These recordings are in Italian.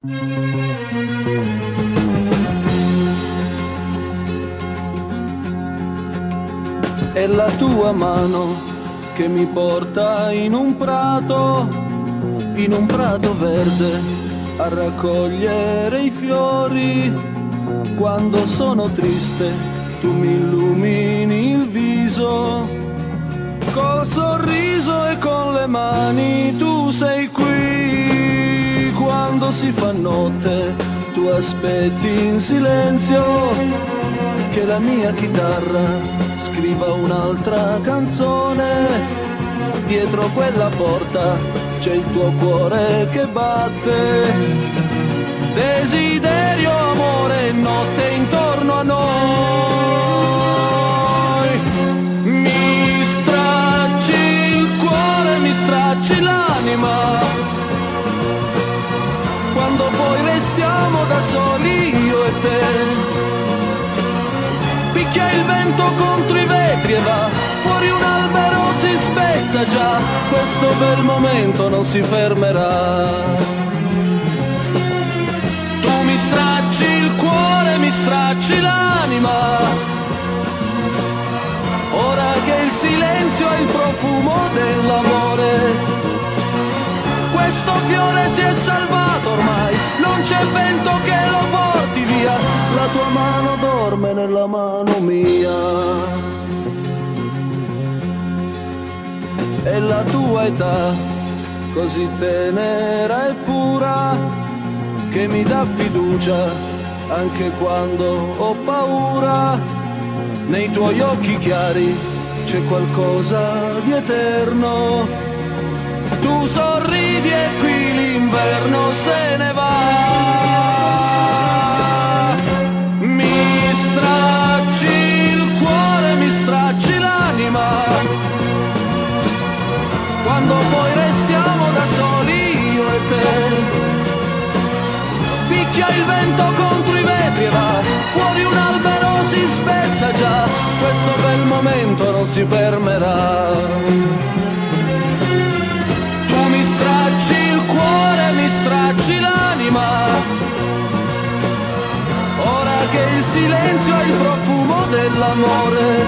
È la tua mano che mi porta in un prato verde, a raccogliere i fiori. Quando sono triste tu mi illumini il viso, col sorriso e con le mani tu sei qui. Quando si fa notte tu aspetti in silenzio che la mia chitarra scriva un'altra canzone. Dietro quella porta c'è il tuo cuore che batte. Desiderio, amore e notte intorno a noi. Mi stracci il cuore, mi stracci l'anima, quando poi restiamo da soli io e te. Picchia il vento contro i vetri e va fuori un albero, si spezza già, questo bel momento non si fermerà. Tu mi stracci il cuore, mi stracci l'anima, ora che il silenzio è il profumo dell'amore. Questo fiore si è salvato ormai, non c'è vento che lo porti via, la tua mano dorme nella mano mia. È la tua età, così tenera e pura, che mi dà fiducia anche quando ho paura. Nei tuoi occhi chiari c'è qualcosa di eterno. Tu sorridi e qui l'inverno se ne va. Mi stracci il cuore, mi stracci l'anima, quando poi restiamo da soli io e te. Picchia il vento contro i vetri e va fuori un albero, si spezza già, questo bel momento non si fermerà. Mi stracci l'anima, ora che il silenzio è il profumo dell'amore.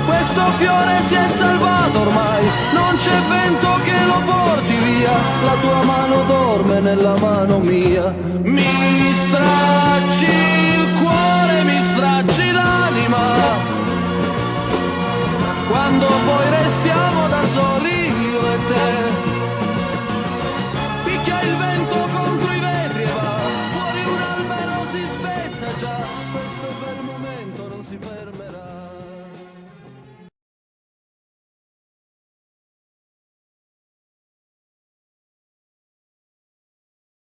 Questo fiore si è salvato ormai, non c'è vento che lo porti via, la tua mano dorme nella mano mia. Mi stracci il cuore, mi stracci l'anima, quando poi